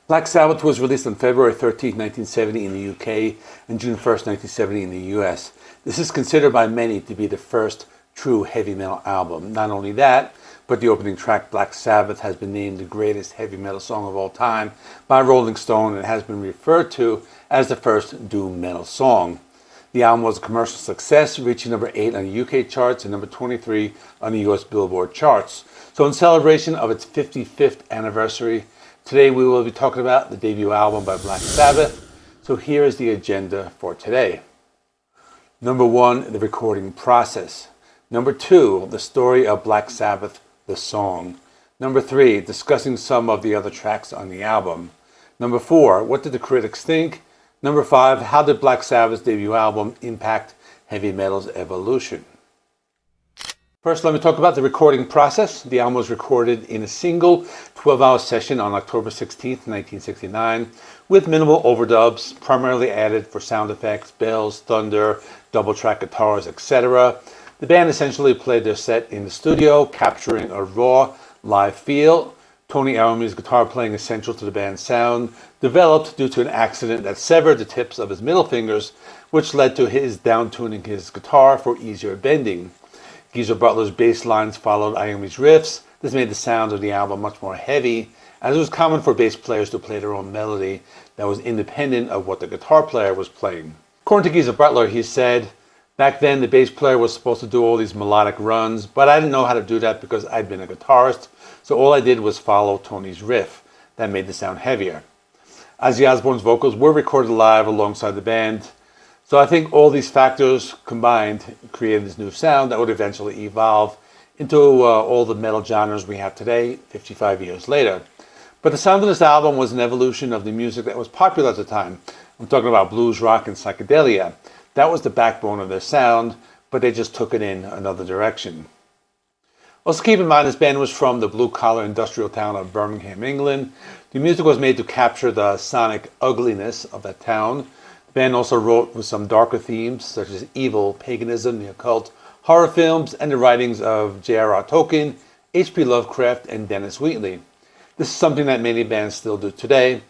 Black Sabbath was released on February 13, 1970 in the UK and June 1st, 1970 in the US. This is considered by many to be the first true heavy metal album. Not only that, but the opening track, Black Sabbath, has been named the greatest heavy metal song of all time by Rolling Stone and has been referred to as the first doom metal song. The album was a commercial success, reaching number 8 on the UK charts and number 23 on the US Billboard charts. So in celebration of its 55th anniversary, today we will be talking about the debut album by Black Sabbath. So here is the agenda for today. Number 1, the recording process. Number 2, the story of Black Sabbath, the song. Number 3, discussing some of the other tracks on the album. Number 4, what did the critics think? Number 5, how did Black Sabbath's debut album impact heavy metal's evolution? First, let me talk about the recording process. The album was recorded in a single 12-hour session on October 16, 1969, with minimal overdubs, primarily added for sound effects, bells, thunder, double-track guitars, etc. The band essentially played their set in the studio, capturing a raw, live feel. Tony Iommi's guitar playing, essential to the band's sound, developed due to an accident that severed the tips of his middle fingers, which led to his down-tuning his guitar for easier bending. Geezer Butler's bass lines followed Iommi's riffs. This made the sound of the album much more heavy, as it was common for bass players to play their own melody that was independent of what the guitar player was playing. According to Geezer Butler, he said, "Back then, the bass player was supposed to do all these melodic runs, but I didn't know how to do that because I'd been a guitarist, so all I did was follow Tony's riff. That made the sound heavier." Ozzy Osbourne's vocals were recorded live alongside the band, so I think all these factors combined created this new sound that would eventually evolve into all the metal genres we have today, 55 years later. But the sound of this album was an evolution of the music that was popular at the time. I'm talking about blues, rock, and psychedelia. That was the backbone of their sound, but they just took it in another direction. Also keep in mind, this band was from the blue-collar industrial town of Birmingham, England. The music was made to capture the sonic ugliness of that town. The band also wrote with some darker themes, such as evil, paganism, the occult, horror films, and the writings of J.R.R. Tolkien, H.P. Lovecraft, and Dennis Wheatley. This is something that many bands still do today.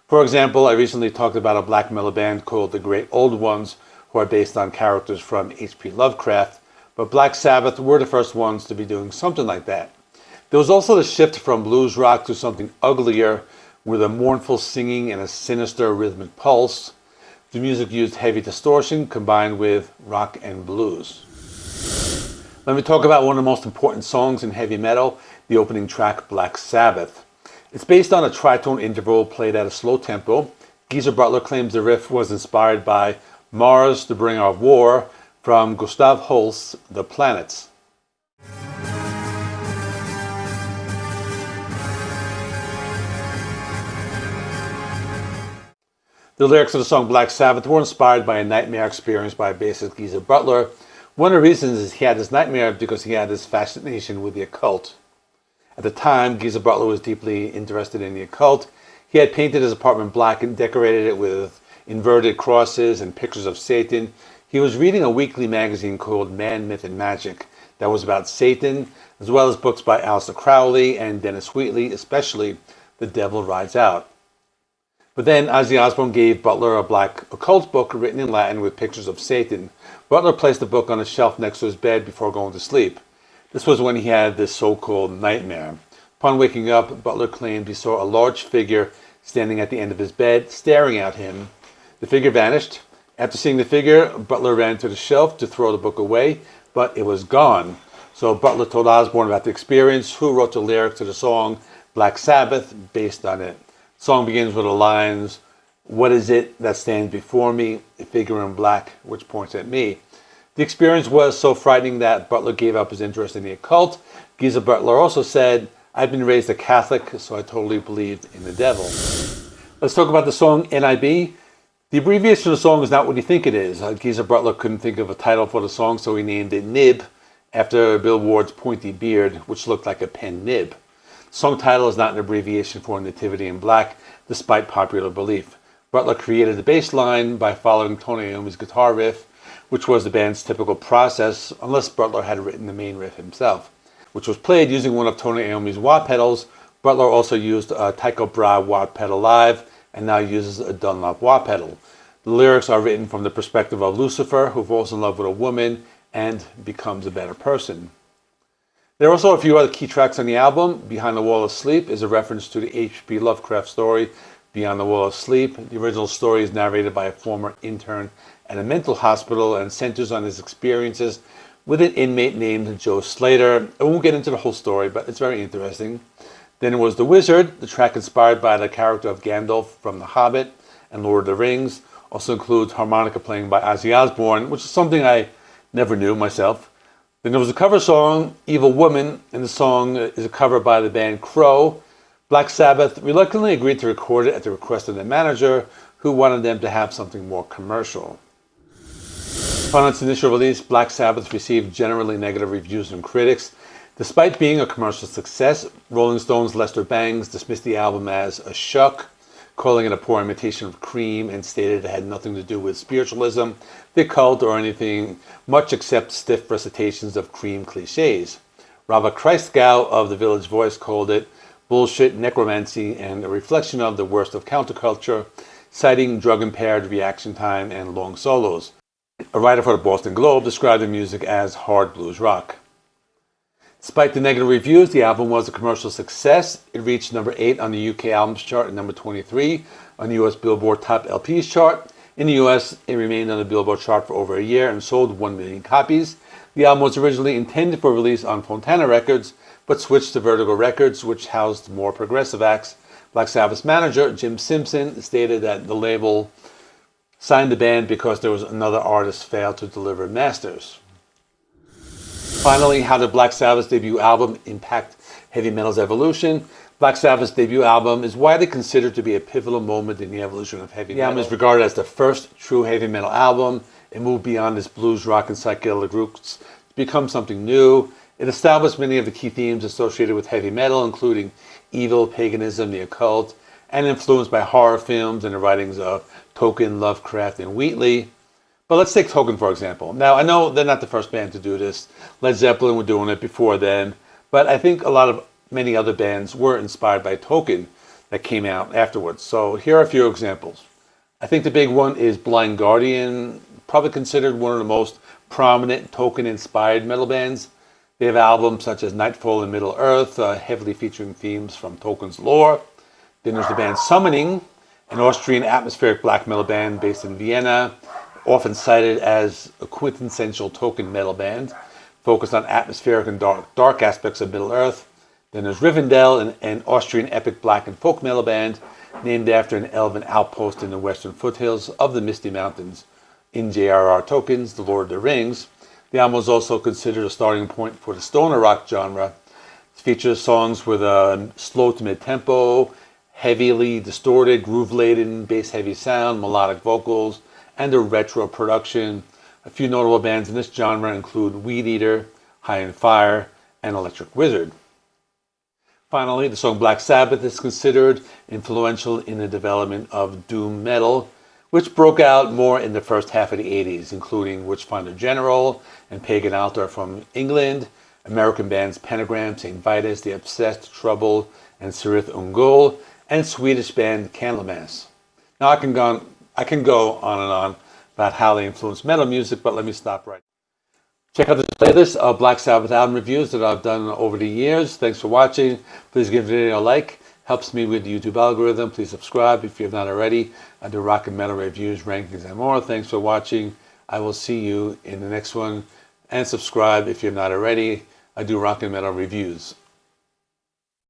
For example, I recently talked about a black metal band called The Great Old Ones, who are based on characters from H.P. Lovecraft, but Black Sabbath were the first ones to be doing something like that. There was also the shift from blues rock to something uglier, with a mournful singing and a sinister rhythmic pulse. The music used heavy distortion combined with rock and blues. Let me talk about one of the most important songs in heavy metal, the opening track, Black Sabbath. It's based on a tritone interval played at a slow tempo. Geezer Butler claims the riff was inspired by Mars, the Bringer of War, from Gustav Holst's The Planets. The lyrics of the song Black Sabbath were inspired by a nightmare experienced by bassist Geezer Butler. One of the reasons is he had this nightmare because he had this fascination with the occult. At the time, Geezer Butler was deeply interested in the occult. He had painted his apartment black and decorated it with inverted crosses and pictures of Satan. He was reading a weekly magazine called Man, Myth, and Magic that was about Satan, as well as books by Aleister Crowley and Dennis Wheatley, especially The Devil Rides Out. But then Ozzy Osbourne gave Butler a black occult book written in Latin with pictures of Satan. Butler placed the book on a shelf next to his bed before going to sleep. This was when he had this so-called nightmare. Upon waking up, Butler claimed he saw a large figure standing at the end of his bed, staring at him. The figure vanished. After seeing the figure, Butler ran to the shelf to throw the book away, but it was gone. So Butler told Osbourne about the experience, who wrote the lyrics to the song Black Sabbath based on it. The song begins with the lines, "What is it that stands before me? A figure in black, which points at me." The experience was so frightening that Butler gave up his interest in the occult. Geezer Butler also said, "I've been raised a Catholic, so I totally believed in the devil." Let's talk about the song N.I.B. The abbreviation of the song is not what you think it is. Geezer Butler couldn't think of a title for the song, so he named it N.I.B. after Bill Ward's pointy beard, which looked like a pen nib. The song title is not an abbreviation for Nativity in Black, despite popular belief. Butler created the bass line by following Tony Iommi's guitar riff, which was the band's typical process, unless Butler had written the main riff himself, which was played using one of Tony Iommi's wah pedals Butler also used a Tycho Brahe wah pedal live and now uses a Dunlop wah pedal. The lyrics are written from the perspective of Lucifer, who falls in love with a woman and becomes a better person. There are also a few other key tracks on the album. Behind the Wall of Sleep is a reference to the H.P. Lovecraft story, Beyond the Wall of Sleep. The original story is narrated by a former intern at a mental hospital and centers on his experiences with an inmate named Joe Slater. I won't get into the whole story, but it's very interesting. Then it was The Wizard, the track inspired by the character of Gandalf from The Hobbit and Lord of the Rings. Also includes harmonica playing by Ozzy Osbourne, which is something I never knew myself. Then there was a cover song, Evil Woman, and the song is a cover by the band Crow. Black Sabbath reluctantly agreed to record it at the request of their manager, who wanted them to have something more commercial. Upon its initial release, Black Sabbath received generally negative reviews from critics. Despite being a commercial success, Rolling Stone's Lester Bangs dismissed the album as a shuck, calling it a poor imitation of Cream, and stated it had nothing to do with spiritualism, the cult, or anything much except stiff recitations of Cream cliches. Robert Christgau of The Village Voice called it bullshit, necromancy, and a reflection of the worst of counterculture, citing drug-impaired reaction time and long solos. A writer for the Boston Globe described the music as hard blues rock. Despite the negative reviews, the album was a commercial success. It reached number 8 on the UK Albums Chart and number 23 on the US Billboard Top LPs chart. In the US, it remained on the Billboard chart for over a year and sold 1 million copies. The album was originally intended for release on Fontana Records, but switched to Vertigo Records, which housed more progressive acts. Black Sabbath's manager, Jim Simpson, stated that the label signed the band because there was another artist failed to deliver masters. Finally, how did Black Sabbath's debut album impact heavy metal's evolution? Black Sabbath's debut album is widely considered to be a pivotal moment in the evolution of heavy metal. The album is regarded as the first true heavy metal album. It moved beyond its blues, rock, and psychedelic roots to become something new. It established many of the key themes associated with heavy metal, including evil, paganism, the occult, and influenced by horror films and the writings of Tolkien, Lovecraft, and Wheatley. But let's take Tolkien, for example. Now, I know they're not the first band to do this. Led Zeppelin were doing it before them. But I think many other bands were inspired by Tolkien that came out afterwards. So here are a few examples. I think the big one is Blind Guardian, probably considered one of the most prominent Tolkien-inspired metal bands. They have albums such as Nightfall and Middle Earth, heavily featuring themes from Tolkien's lore. Then there's the band Summoning, an Austrian atmospheric black metal band based in Vienna, often cited as a quintessential Tolkien metal band, focused on atmospheric and dark aspects of Middle Earth. Then there's Rivendell, an Austrian epic black and folk metal band named after an elven outpost in the western foothills of the Misty Mountains in J.R.R. Tolkien's The Lord of the Rings. The album was also considered a starting point for the stoner rock genre. It features songs with a slow to mid-tempo, heavily distorted, groove-laden, bass-heavy sound, melodic vocals, and a retro production. A few notable bands in this genre include Weed Eater, High on Fire, and Electric Wizard. Finally, the song Black Sabbath is considered influential in the development of doom metal, which broke out more in the first half of the 80s, including Witchfinder General and Pagan Altar from England, American bands Pentagram, St. Vitus, The Obsessed, Trouble, and Cirith Ungol, and Swedish band Candlemass. Now I can go on and on about how they influence metal music, but let me stop right. Check out the playlist of Black Sabbath album reviews that I've done over the years. Thanks for watching. Please give the video a like. Helps me with the YouTube algorithm. Please subscribe if you have not already. I do rock and metal reviews, rankings, and more. Thanks for watching. I will see you in the next one. And subscribe if you have not already. I do rock and metal reviews.